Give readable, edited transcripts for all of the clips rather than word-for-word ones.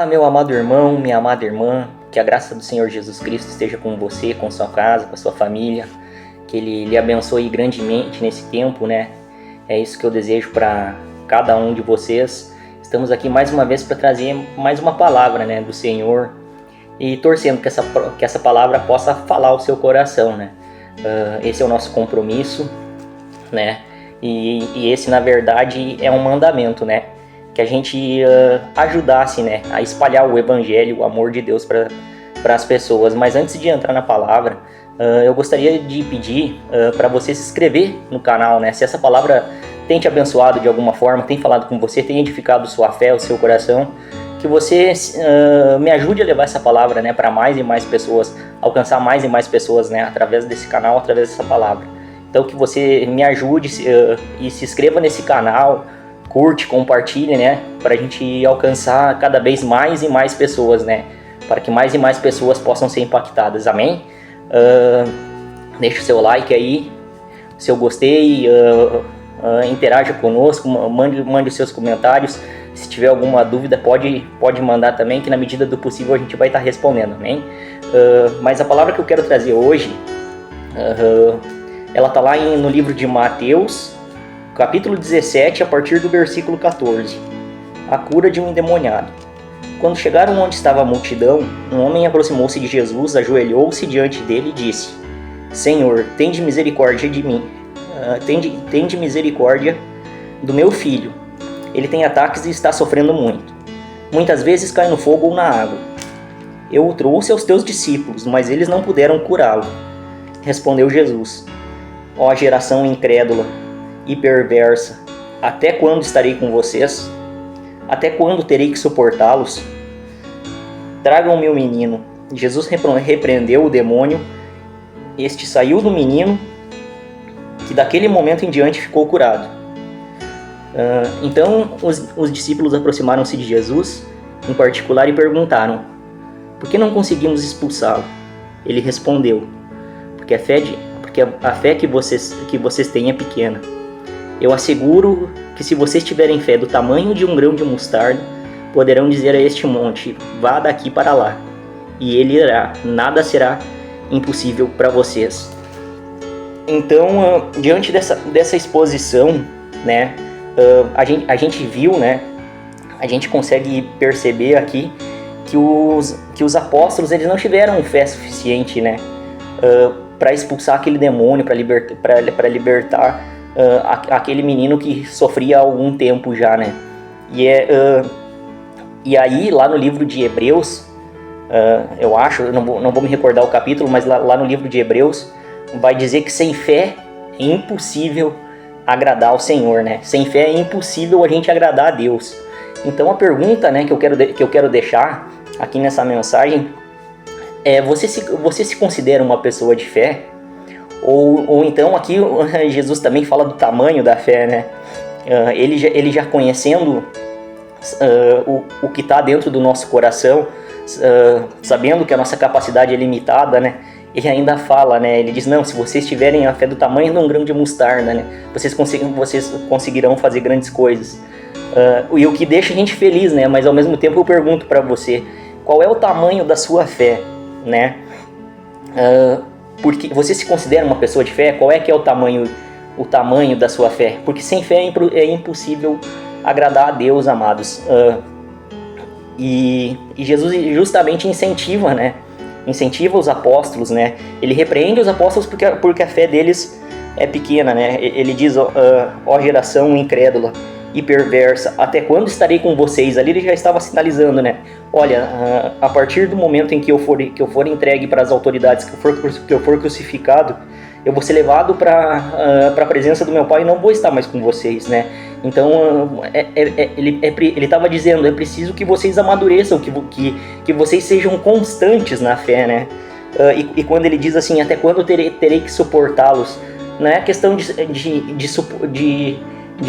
Meu amado irmão, minha amada irmã, que a graça do Senhor Jesus Cristo esteja com você, com sua casa, com a sua família, que Ele lhe abençoe grandemente nesse tempo, né? É isso que eu desejo para cada um de vocês. Estamos aqui mais uma vez para trazer mais uma palavra, né, do Senhor e torcendo que essa palavra possa falar ao seu coração, né? Esse é o nosso compromisso, né? E esse, na verdade, é um mandamento, né? Que a gente ajudasse, né, a espalhar o evangelho, o amor de Deus para as pessoas. Mas antes de entrar na palavra, eu gostaria de pedir para você se inscrever no canal, né? Se essa palavra tem te abençoado de alguma forma, tem falado com você, tem edificado sua fé, o seu coração, que você me ajude a levar essa palavra, né, para mais e mais pessoas, alcançar mais e mais pessoas, né, através desse canal, através dessa palavra. Então que você me ajude e se inscreva nesse canal, curte, compartilhe, né, para a gente alcançar cada vez mais e mais pessoas, né, para que mais e mais pessoas possam ser impactadas, amém? Deixa o seu like aí, seu gostei, interaja conosco, mande os seus comentários, se tiver alguma dúvida pode mandar também, que na medida do possível a gente vai estar respondendo, amém? Mas a palavra que eu quero trazer hoje, ela está lá no livro de Mateus, capítulo 17, a partir do versículo 14. A cura de um endemoniado. Quando chegaram onde estava a multidão, um homem aproximou-se de Jesus, ajoelhou-se diante dele e disse: Senhor, tende misericórdia de mim. Tende misericórdia do meu filho. Ele tem ataques e está sofrendo muito. Muitas vezes cai no fogo ou na água. Eu o trouxe aos teus discípulos, mas eles não puderam curá-lo. Respondeu Jesus: Ó geração incrédula e perversa, até quando estarei com vocês? Até quando terei que suportá-los? Tragam meu menino. Jesus repreendeu o demônio. Este saiu do menino, que daquele momento em diante ficou curado. Então os discípulos aproximaram-se de Jesus, em particular, e perguntaram: por que não conseguimos expulsá-lo? Ele respondeu: porque a fé que vocês têm é pequena. Eu asseguro que se vocês tiverem fé do tamanho de um grão de mostarda, poderão dizer a este monte: vá daqui para lá, e ele irá, nada será impossível para vocês. Então, diante dessa exposição, né, a gente viu, né, a gente consegue perceber aqui que os apóstolos, eles não tiveram fé suficiente, né, para expulsar aquele demônio, para libertar aquele menino que sofria há algum tempo já, né? E aí, lá no livro de Hebreus, eu acho, não vou me recordar o capítulo, mas lá no livro de Hebreus, vai dizer que sem fé é impossível agradar ao Senhor, né? Sem fé é impossível a gente agradar a Deus. Então a pergunta, né, que eu quero deixar aqui nessa mensagem é: você se considera uma pessoa de fé? Ou então aqui Jesus também fala do tamanho da fé, né? Ele já conhecendo o que está dentro do nosso coração, sabendo que a nossa capacidade é limitada, né? Ele ainda fala, né? Ele diz: não, se vocês tiverem a fé do tamanho de um grão de mostarda, né, vocês conseguirão fazer grandes coisas. E o que deixa a gente feliz, né? Mas ao mesmo tempo eu pergunto para você: qual é o tamanho da sua fé, né? Porque você se considera uma pessoa de fé? Qual é que é o tamanho da sua fé? Porque sem fé é impossível agradar a Deus, amados. E Jesus justamente incentiva, né? Incentiva os apóstolos, né? Ele repreende os apóstolos porque a fé deles é pequena, né? Ele diz: ó geração incrédula e perversa, até quando estarei com vocês? Ali ele já estava sinalizando, né? Olha, a partir do momento em que eu for entregue para as autoridades, que eu for crucificado, eu vou ser levado para a presença do meu Pai e não vou estar mais com vocês, né? Então, ele estava dizendo: é preciso que vocês amadureçam, que vocês sejam constantes na fé, né? E quando ele diz assim: até quando terei que suportá-los? Não é questão de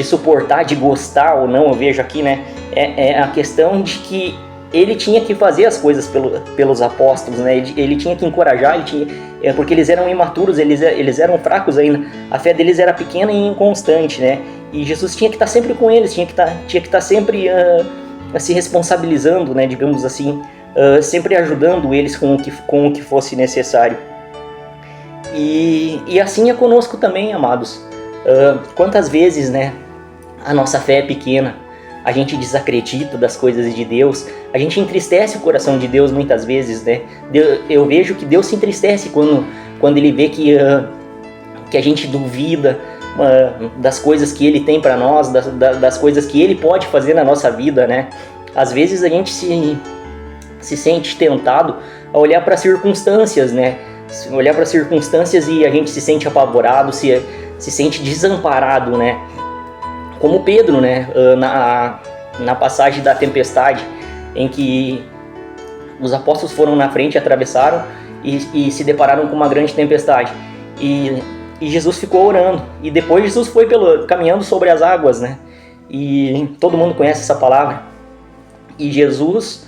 suportar, de gostar ou não, eu vejo aqui, né? É a questão de que ele tinha que fazer as coisas pelos apóstolos, né? Ele tinha que encorajar, porque eles eram imaturos, eles eram fracos ainda, a fé deles era pequena e inconstante, né? E Jesus tinha que estar sempre com eles, tinha que estar sempre se responsabilizando, né, digamos assim, sempre ajudando eles com o que fosse necessário. E assim é conosco também, amados. Quantas vezes, né, a nossa fé é pequena, a gente desacredita das coisas de Deus, a gente entristece o coração de Deus muitas vezes, né? Eu vejo que Deus se entristece quando Ele vê que a gente duvida das coisas que Ele tem para nós, das coisas que Ele pode fazer na nossa vida, né? Às vezes a gente se sente tentado a olhar para circunstâncias, né? Olhar para circunstâncias e a gente se sente apavorado, se sente desamparado, né? Como Pedro, né? Na passagem da tempestade, em que os apóstolos foram na frente, atravessaram e se depararam com uma grande tempestade. E Jesus ficou orando. E depois Jesus foi caminhando sobre as águas, né? E todo mundo conhece essa palavra. E Jesus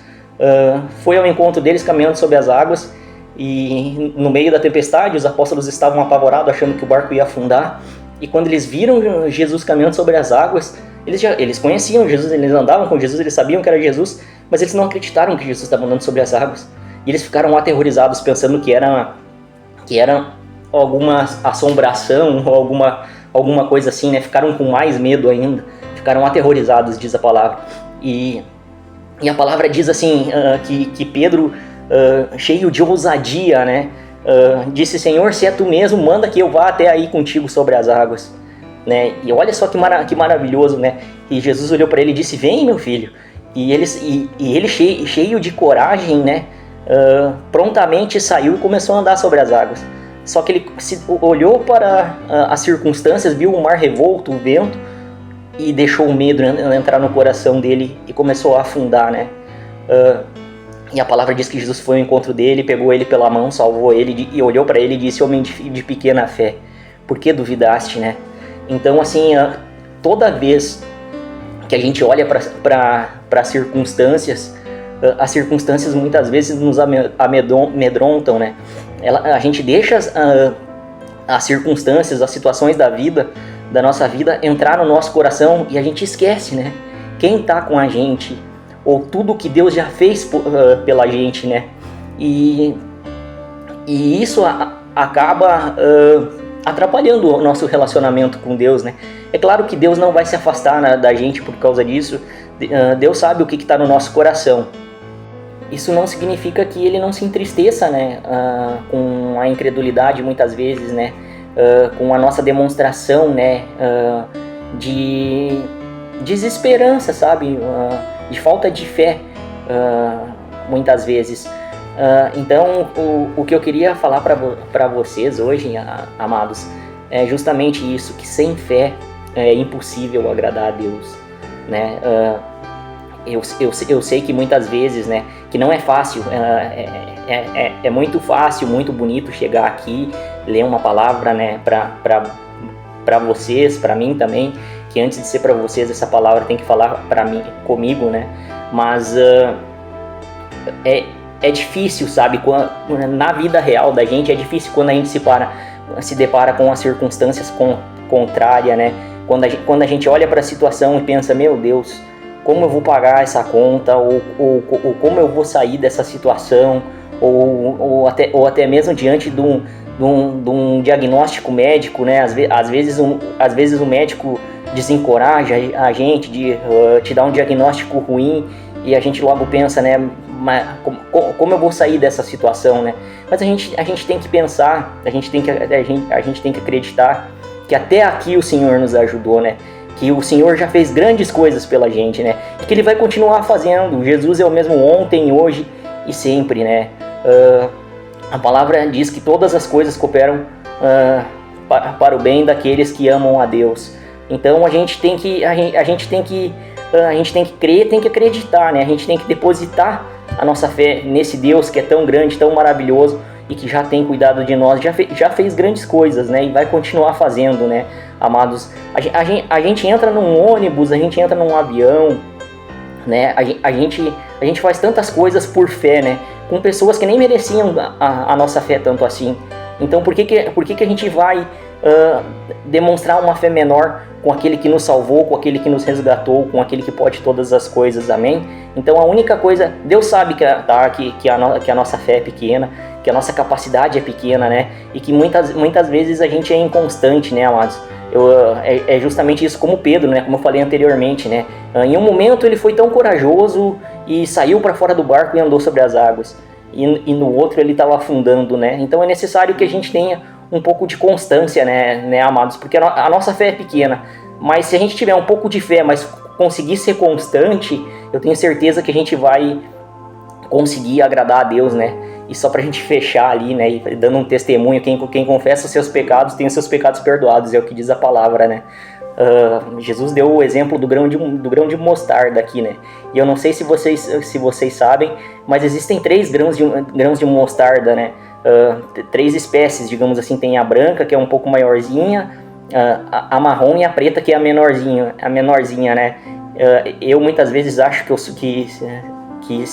foi ao encontro deles caminhando sobre as águas. E no meio da tempestade, os apóstolos estavam apavorados, achando que o barco ia afundar. E quando eles viram Jesus caminhando sobre as águas, eles conheciam Jesus, eles andavam com Jesus, eles sabiam que era Jesus, mas eles não acreditaram que Jesus estava andando sobre as águas. E eles ficaram aterrorizados, pensando que era alguma assombração ou alguma coisa assim, né? Ficaram com mais medo ainda, ficaram aterrorizados, diz a palavra. E a palavra diz assim, que Pedro, cheio de ousadia, né? Disse: Senhor, se é tu mesmo, manda que eu vá até aí contigo sobre as águas, né? E olha só que maravilhoso, né? E Jesus olhou para ele e disse: vem, meu filho. E ele cheio de coragem, né? Prontamente saiu e começou a andar sobre as águas. Só que ele olhou para as circunstâncias, viu o mar revolto, o vento, e deixou o medo entrar no coração dele e começou a afundar, né? E a palavra diz que Jesus foi ao encontro dele, pegou ele pela mão, salvou ele e olhou para ele e disse: homem de pequena fé, por que duvidaste, né? Então, assim, toda vez que a gente olha para as circunstâncias muitas vezes nos amedrontam, né? A gente deixa as circunstâncias, as situações da nossa vida entrar no nosso coração e a gente esquece, né? Quem está com a gente, ou tudo que Deus já fez pela gente, né? E isso acaba atrapalhando o nosso relacionamento com Deus, né? É claro que Deus não vai se afastar da gente por causa disso. Deus sabe o que está no nosso coração. Isso não significa que Ele não se entristeça, né? Com a incredulidade muitas vezes, né? Com a nossa demonstração, né? De desesperança, sabe? De falta de fé, muitas vezes. Então, o que eu queria falar para vocês hoje, amados, é justamente isso, que sem fé é impossível agradar a Deus, né? Eu sei que muitas vezes, né, que não é fácil, é muito fácil, muito bonito chegar aqui, ler uma palavra, né, para vocês, para mim também, que antes de ser para vocês essa palavra tem que falar comigo, né? Mas é difícil, sabe? Na vida real da gente é difícil quando a gente se depara com as circunstâncias contrárias, né? Quando a gente olha para a situação e pensa: meu Deus, como eu vou pagar essa conta, ou como eu vou sair dessa situação, ou até mesmo diante de um diagnóstico médico, né? Às vezes o médico desencoraja a gente, de te dar um diagnóstico ruim, e a gente logo pensa, né? Mas como eu vou sair dessa situação, né? Mas a gente tem que pensar, a gente tem que acreditar que até aqui o Senhor nos ajudou, né? Que o Senhor já fez grandes coisas pela gente, né? E que Ele vai continuar fazendo. Jesus é o mesmo ontem, hoje e sempre, né? A palavra diz que todas as coisas cooperam para o bem daqueles que amam a Deus. Então a gente tem que crer, tem que acreditar, né? A gente tem que depositar a nossa fé nesse Deus que é tão grande, tão maravilhoso e que já tem cuidado de nós, já fez grandes coisas, né? E vai continuar fazendo, né? Amados, a gente entra num ônibus, a gente entra num avião, né? A gente faz tantas coisas por fé, né? Com pessoas que nem mereciam a nossa fé tanto assim. Então por que a gente vai demonstrar uma fé menor com aquele que nos salvou, com aquele que nos resgatou, com aquele que pode todas as coisas, amém? Então a única coisa, Deus sabe que a nossa fé é pequena, que a nossa capacidade é pequena, né? E que muitas vezes a gente é inconstante, né, amados? É justamente isso, como Pedro, né? Como eu falei anteriormente, né? Em um momento ele foi tão corajoso e saiu para fora do barco e andou sobre as águas. E no outro ele estava afundando, né? Então é necessário que a gente tenha um pouco de constância, né, amados? Porque a nossa fé é pequena. Mas se a gente tiver um pouco de fé, mas conseguir ser constante, eu tenho certeza que a gente vai conseguir agradar a Deus, né? E só pra gente fechar ali, né, e dando um testemunho, quem confessa os seus pecados tem os seus pecados perdoados, é o que diz a palavra, né? Jesus deu o exemplo do grão de mostarda aqui, né? E eu não sei se vocês sabem, mas existem 3 grãos de mostarda, né? 3 espécies, digamos assim. Tem a branca, que é um pouco maiorzinha, a marrom e a preta, que é a menorzinha, né? Eu muitas vezes acho que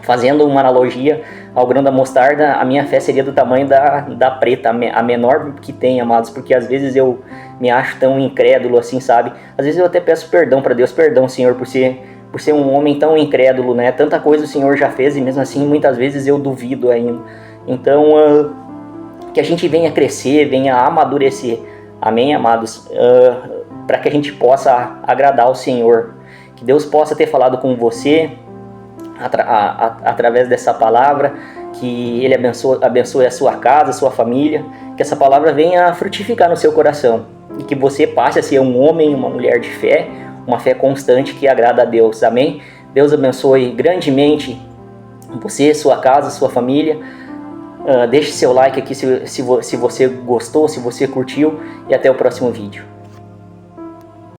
fazendo uma analogia ao grão da mostarda, a minha fé seria do tamanho da preta, a menor que tem, amados, porque às vezes eu me acho tão incrédulo assim, sabe? Às vezes eu até peço perdão para Deus, perdão, Senhor, por ser um homem tão incrédulo, né? Tanta coisa o Senhor já fez e mesmo assim muitas vezes eu duvido ainda. Então, que a gente venha crescer, venha amadurecer, amém, amados? Para que a gente possa agradar o Senhor. Que Deus possa ter falado com você através dessa palavra, que Ele abençoe a sua casa, a sua família, que essa palavra venha frutificar no seu coração e que você passe a ser um homem, uma mulher de fé, uma fé constante que agrada a Deus, amém? Deus abençoe grandemente você, sua casa, sua família. Deixe seu like aqui se você gostou, se você curtiu, e até o próximo vídeo.